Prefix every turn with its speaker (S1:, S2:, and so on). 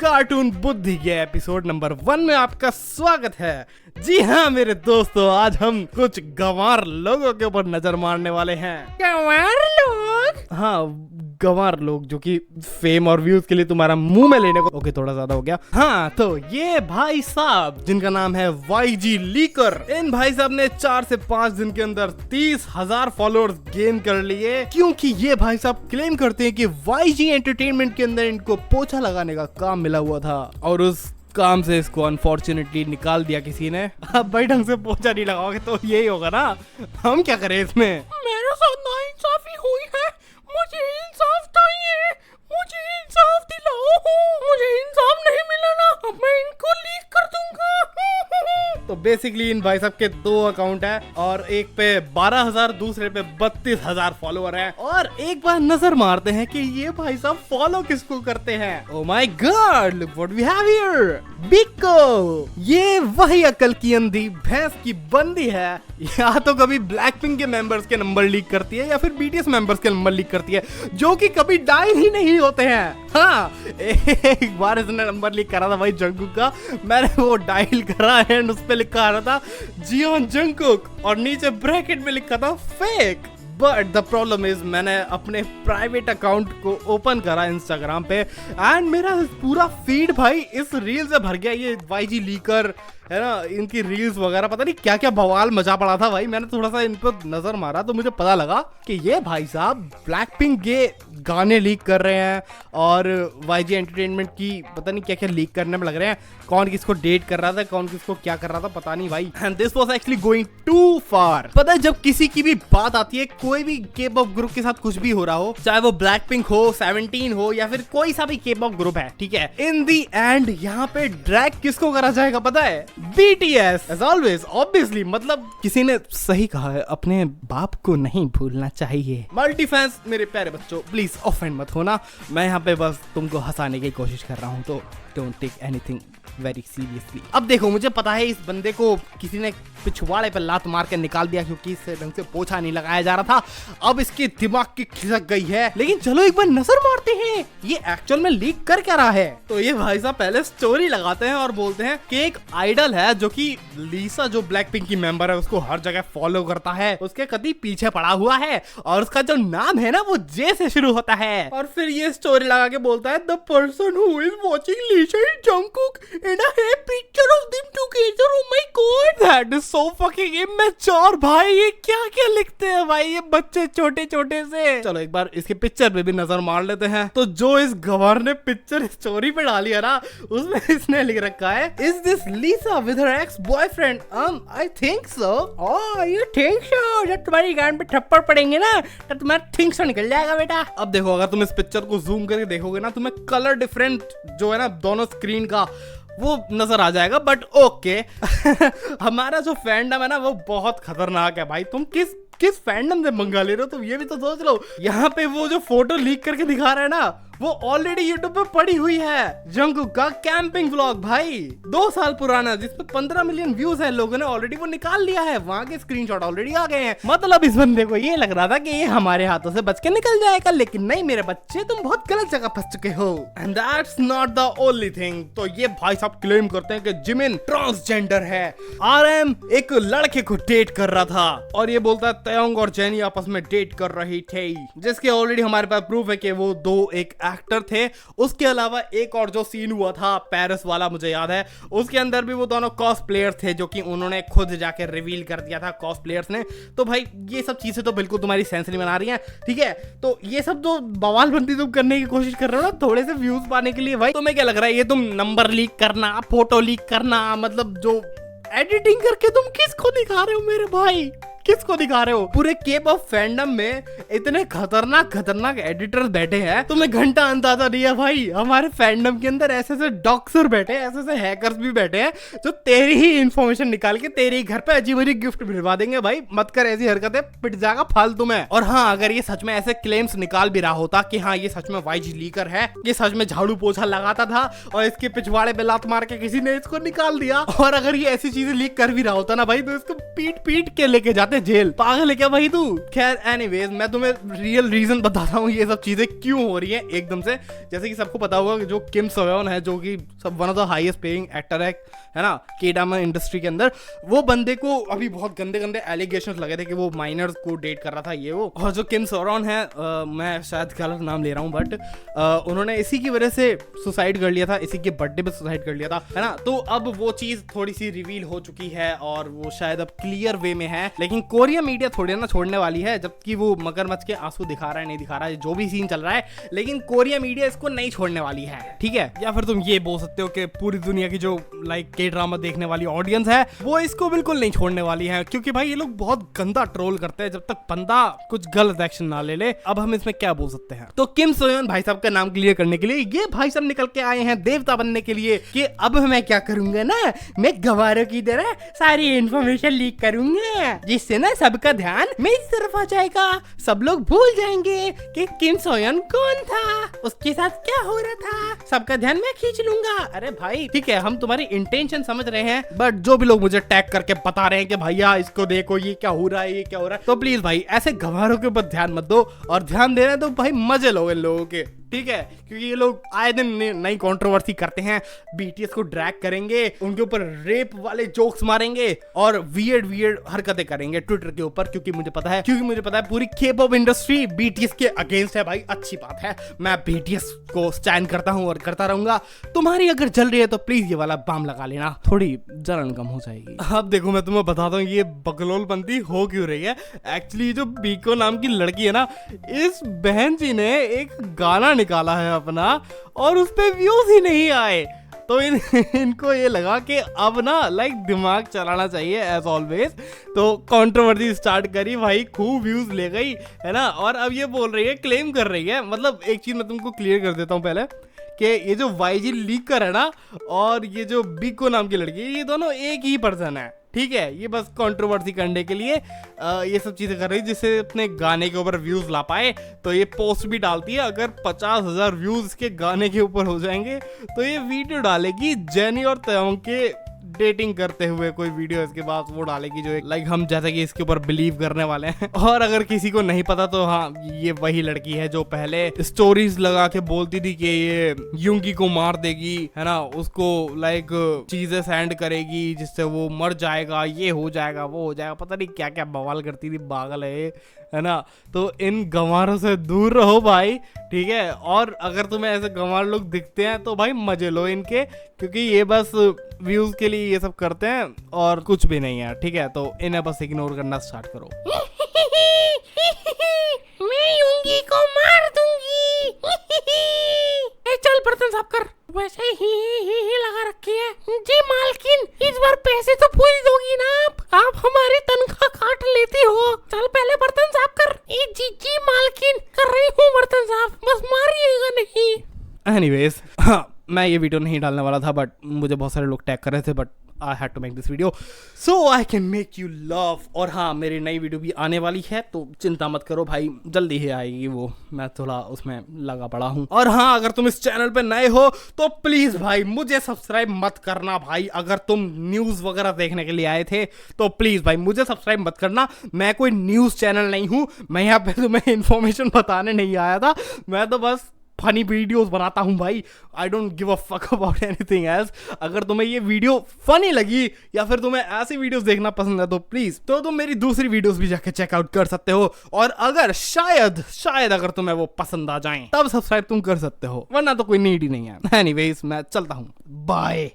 S1: Cartoon बुद्धि के episode number 1 में आपका स्वागत है। जी हाँ मेरे दोस्तों, आज हम कुछ गंवार लोगों के ऊपर नजर मारने वाले हैं।
S2: गंवार लोग?
S1: हाँ, गंवार लोग जो कि फेम और व्यूज के लिए तुम्हारा मुंह में लेने को ओके थोड़ा ज्यादा हो गया। हाँ, तो ये भाई साहब जिनका नाम है YG लीकर, इन भाई साहब ने 4 से 5 दिन के अंदर 30,000 फॉलोअर्स गेन कर लिए, क्योंकि ये भाई साहब क्लेम करते हैं कि YG एंटरटेनमेंट के अंदर इनको पोछा लगाने का काम मिला हुआ था और उस काम से इसको अनफॉर्चुनेटली निकाल दिया किसी ने। अब भाई ढंग से पोछा नहीं लगाओगे तो यही होगा ना, हम क्या करें इसमें।
S2: मेरे साथ नाइंसाफी हुई है, मुझे इंसाफ चाहिए, मुझे इंसाफ दिलाओ, मुझे इंसाफ नहीं मिला ना, अब मैं इनको लीक कर दूंगा।
S1: तो बेसिकली इन भाई साहब के 2 अकाउंट है और एक पे 12,000 दूसरे पे 32,000 फॉलोअर है। और एक बार नजर मारते हैं कि ये भाई साहब फॉलो किसको करते हैं। Oh my God, look what we have here, बिको। ये वही अकल की अंधी भैंस की बंदी है, या तो कभी ब्लैकपिंक के मेंबर्स के नंबर लीक करती है या फिर BTS मेंबर्स के नंबर लीक करती है, जो कि कभी डायल ही नहीं होते हैं। हाँ, एक बार इसने नंबर लीक करा था भाई जंगकुक का, मैंने वो डायल करा एंड उस पे लिखा आ रहा था जियोन जंगकुक और नीचे ब्रैकेट में लिखा था fake. But the problem is मैंने अपने प्राइवेट अकाउंट को ओपन करा इंस्टाग्राम पे एंड मेरा पूरा फीड भाई इस रील से भर गया। ये YG लीकर है ना, इनकी रील्स वगैरह पता नहीं क्या क्या बवाल मचा पड़ा था भाई। मैंने थोड़ा सा इन पर नजर मारा तो मुझे पता लगा कि ये भाई साहब ब्लैकपिंक के गाने लीक कर रहे हैं और YG एंटरटेनमेंट की पता नहीं क्या क्या लीक करने में लग रहे हैं। कौन किसको डेट कर रहा था, कौन किसको क्या कर रहा था पता नहीं भाई। And this was actually going too far. पता है, जब किसी की भी बात आती है, कोई भी K-pop ग्रुप के साथ कुछ भी हो रहा हो, चाहे वो ब्लैकपिंक हो, 17 हो या फिर कोई सा भी K-pop ग्रुप है, ठीक है, इन दी एंड यहाँ पे ड्रैग किसको करा जाएगा पता है? BTS as always, obviously। मतलब किसी ने सही कहा है, अपने बाप को नहीं भूलना चाहिए। मल्टी फैंस मेरे प्यारे बच्चों, प्लीज ऑफेंड मत होना, मैं यहाँ पे बस तुमको हंसाने की कोशिश कर रहा हूँ, तो don't take anything very seriously. अब देखो, मुझे पता है इस बंदे को किसी ने पिछवाड़े पे लात मार के निकाल दिया क्योंकि इससे ढंग से पोछा नहीं लगाया जा रहा था। अब इसके दिमाग की खिसक गई है, लेकिन चलो एक बार नजर मारते हैं ये एक्चुअल में लीक कर क्या रहा है। तो ये भाई साहब पहले स्टोरी लगाते हैं और बोलते हैं कि एक आइडल है जो कि लीसा जो ब्लैकपिंक की मेंबर है उसको हर जगह फॉलो करता है, उसके कभी पीछे पड़ा हुआ है और उसका जो नाम है ना वो J से शुरू होता है। और फिर ये स्टोरी लगा के बोलता है the person who is watching Lisa and Jungkook and I have picture of them together. Oh my god, that is so fucking immature भाई। ये क्या क्या लिखते हैं भाई ये बच्चे छोटे छोटे से। चलो एक बार इसके पिक्चर पे भी नजर मार लेते हैं। तो जो इस गवार ने पिक्चर स्टोरी पे डाली है ना, उसमें इसने लिख रखा है is this Lisa with her ex boyfriend? I think so. Oh you think so? जब तुम्हारी गांड पे थप्पड़ पड़ेंगे ना तो तुम्हारा थिंक सो निकल जाएगा बेटा। अब देखो, अगर तुम इस पिक्चर को जूम करके देखोगे ना, तुम्हें कलर डिफरेंट जो है ना दोनों स्क्रीन का वो नजर आ जाएगा। बट ओके हमारा जो फैंडम है ना वो बहुत खतरनाक है भाई। तुम किस फैंडम से मंगा ले रहे हो तुम, ये भी तो सोच लो। यहाँ पे वो जो फोटो लीक करके दिखा रहा है ना, वो ऑलरेडी यूट्यूब पे पड़ी हुई है। जंगकुक का कैंपिंग व्लॉग भाई 2 साल पुराना, जिसपे 15 मिलियन व्यूज है, लोगों ने ऑलरेडी वो निकाल लिया है, वहां के स्क्रीनशॉट ऑलरेडी आ गए हैं। मतलब इस बंदे को ये लग रहा था कि ये हमारे हाथों से बच के निकल जाएगा, लेकिन नहीं मेरे बच्चे, तुम बहुत गलत जगह फंस चुके हो। And that's not the only thing. तो ये भाई साहब क्लेम करते हैं कि जिमिन ट्रांसजेंडर है। RM एक लड़के को डेट कर रहा था और ये बोलता है तयंग और जेनी आपस में डेट कर रही थी, जिसके ऑलरेडी हमारे पास प्रूफ है कि वो 2 एक एक्टर थे। उसके अलावा एक और जो सीन हुआ था पेरिस वाला, मुझे याद है, उसके अंदर भी वो दोनों कॉस्प्लेयर थे जो कि उन्होंने खुद जाके रिवील कर दिया था कॉस्प्लेयर्स ने। तो भाई ये सब चीजें तो बिल्कुल तुम्हारी सेंस नहीं बना रही हैं, ठीक है। तो ये सब जो बवालबंदी तुम करने की कोशिश कर रहे हो ना थोड़े से व्यूज पाने के लिए, भाई तुम्हें क्या लग रहा है ये तुम नंबर लीक करना, फोटो लीक करना, मतलब जो एडिटिंग करके तुम किसको दिखा रहे हो मेरे भाई, किसको दिखा रहे हो? पूरे K-pop फैंडम में इतने खतरनाक एडिटर्स बैठे हैं, तुम्हें घंटा अंदाजा नहीं है भाई। हमारे फैंडम के अंदर ऐसे ऐसे डॉक्टर बैठे हैं, ऐसे हैकर्स भी बैठे हैं जो तेरी ही इंफॉर्मेशन निकाल के तेरे ही घर पे अजीब अजीब गिफ्ट भिजवा देंगे। भाई मत कर ऐसी हरकतें, पिट जाएगा फालतू में। और हाँ, अगर ये सच में ऐसे क्लेम्स निकाल भी रहा होता कि हाँ ये सच में YG लीकर है, ये सच में झाड़ू पोछा लगाता था और इसके पिछवाड़े पे लात मार के किसी ने इसको निकाल दिया, और अगर ये ऐसी चीजें लीक कर भी रहा होता ना भाई, तो इसको पीट के लेके जाते जाते जेल। पागल है क्या भाई तू? खैर एनीवेज, मैं तुम्हें रियल रीजन बताता हूँ ये सब चीजें क्यों हो रही है एकदम से। जैसे कि सबको पता होगा कि जो किम सोयोन है, जो कि सब one of the highest paying actor है ना के ड्रामा इंडस्ट्री के अंदर, वो बंदे को अभी बहुत गंदे गंदे एलिगेशंस लगे थे कि वो माइनर्स को डेट कर रहा था ये वो। और जो किम सोयोन है, मैं शायद गलत नाम ले रहा हूँ, बट उन्होंने इसी की वजह से सुसाइड कर लिया था, इसी के बर्थडे पे सुसाइड कर लिया था, है ना। तो अब वो चीज थोड़ी सी रिवील हो चुकी है और वो शायद अब क्लियर वे में है। लेकिन कोरिया मीडिया थोड़ी ना छोड़ने वाली है, जबकि वो मगरमच्छ के आंसू दिखा रहा है, नहीं दिखा रहा है, जो भी सीन चल रहा है, लेकिन कोरिया मीडिया इसको नहीं छोड़ने वाली है, ठीक है। या फिर तुम ये बोल सकते हो कि पूरी दुनिया की जो लाइक के ड्रामा देखने वाली ऑडियंस है वो इसको बिल्कुल नहीं छोड़ने वाली है, क्योंकि भाई ये लोग बहुत गंदा ट्रोल करते हैं जब तक बंदा कुछ गलत एक्शन ना ले ले। अब हम इसमें क्या बोल सकते हैं? तो किम सोयोन भाई साहब का नाम क्लियर करने के लिए ये भाई साहब निकल के आए हैं देवता बनने के लिए कि अब मैं क्या करूंगा ना, मैं गवारों की तरह सारी इंफॉर्मेशन लीक करूंगा, जिससे ना सबका ध्यान मेरी तरफ आ जाएगा। सब लोग भूल जाएंगे कि किम सोयोन कौन था, उसके साथ क्या हो रहा था, सबका ध्यान मैं खींच लूंगा। अरे भाई ठीक है, हम तुम्हारी इंटेंशन समझ रहे हैं, बट जो भी लोग मुझे टैग करके बता रहे हैं कि भैया इसको देखो, ये क्या हो रहा है, ये क्या हो रहा है, तो प्लीज भाई ऐसे गवारों के ऊपर ध्यान मत दो, और ध्यान देना तो भाई मजे लो इन लोगों के, ठीक है। क्योंकि ये लोग आए दिन नई कंट्रोवर्सी करते हैं, बीटीएस को ड्रैग करेंगे, उनके ऊपर रेप वाले जोक्स मारेंगे और वियर्ड हरकतें करेंगे ट्विटर के ऊपर, क्योंकि मुझे पता है पूरी के-पॉप इंडस्ट्री बीटीएस के अगेंस्ट है भाई। अच्छी बात है, मैं बीटीएस को स्टैंड करता हूं और करता रहूंगा। तुम्हारी अगर जल रही है तो प्लीज ये वाला बाम लगा लेना, थोड़ी जलन कम हो जाएगी। अब देखो मैं तुम्हें बताता हूँ ये बकलोल बनती हो क्यों रही है। एक्चुअली जो बीको नाम की लड़की है ना, इस बहन जी ने एक गाना निकाला है अपना और उस पे व्यूज ही नहीं आए, तो इनको ये लगा कि अब ना लाइक दिमाग चलाना चाहिए एज ऑलवेज, तो कंट्रोवर्सी स्टार्ट करी भाई, खूब व्यूज ले गई, है ना। और अब ये बोल रही है, क्लेम कर रही है, मतलब एक चीज मैं तुमको क्लियर कर देता हूँ पहले कि ये जो वाईजी लीकर है ना और ये जो बिको नाम की लड़की है, ये दोनों एक ही पर्सन है, ठीक है। ये बस कंट्रोवर्सी करने के लिए ये सब चीजें कर रही है, जिससे अपने गाने के ऊपर व्यूज ला पाए। तो ये पोस्ट भी डालती है, अगर 50,000 व्यूज इसके गाने के ऊपर हो जाएंगे तो ये वीडियो डालेगी जेनी और तयोंग के डेटिंग करते हुए कोई वीडियो, इसके बाद वो डालेगी जो लाइक हम जैसे कि इसके ऊपर बिलीव करने वाले हैं। और अगर किसी को नहीं पता तो हाँ, ये वही लड़की है जो पहले स्टोरीज लगा के बोलती थी कि ये युंगी को मार देगी, है ना, उसको लाइक चीजें सेंड करेगी जिससे वो मर जाएगा, ये हो जाएगा, वो हो जाएगा, पता नहीं क्या क्या बवाल करती थी, पागल है ना। तो इन गंवारों से दूर रहो भाई, ठीक है। और अगर तुम्हें ऐसे गंवार लोग दिखते हैं तो भाई मजे लो इनके, क्योंकि ये बस व्यूज के लिए ये सब करते हैं और कुछ भी नहीं है, ठीक है। तो इन्हें बस इग्नोर करना स्टार्ट करो।
S2: मैं युंगी को मार दूंगी। चल बर्तन साफ कर, वैसे ही लगा रखी है। जी मालकिन, इस बार पैसे तो पूरी दोगी ना आप हमारी तनख्वाह काट लेती हो। चल पहले बर्तन साफ कर। जी मालकिन, कर रही हूँ बर्तन साफ, बस मारिएगा नहीं।
S1: एनीवेज, हाँ मैं ये वीडियो नहीं डालने वाला था, बट मुझे बहुत सारे लोग टैग कर रहे थे, but I had to make this video so I can make you laugh। और हाँ, मेरी नई वीडियो भी आने वाली है, तो चिंता मत करो भाई, जल्दी ही आएगी वो, मैं थोड़ा उसमें लगा पड़ा हूँ। और हाँ, अगर तुम इस चैनल पे नए हो तो प्लीज भाई मुझे सब्सक्राइब मत करना भाई। अगर तुम न्यूज़ वगैरह देखने के लिए आए थे तो प्लीज भाई मुझे सब्सक्राइब मत करना। मैं कोई न्यूज़ चैनल नहीं हूँ, मैं यहाँ पे तुम्हें इन्फॉर्मेशन बताने नहीं आया था, मैं तो बस फनी वीडियोस बनाता हूं भाई। I don't give a fuck about anything else. अगर तुम्हें ये वीडियो फनी लगी या फिर तुम्हें ऐसी वीडियोस देखना पसंद है तो प्लीज तो तुम मेरी दूसरी वीडियोस भी जाके चेकआउट कर सकते हो। और अगर शायद अगर तुम्हें वो पसंद आ जाएं तब सब्सक्राइब तुम कर सकते हो, वरना तो कोई नीड ही नहीं है। एनीवेज, मैं चलता हूं, बाय।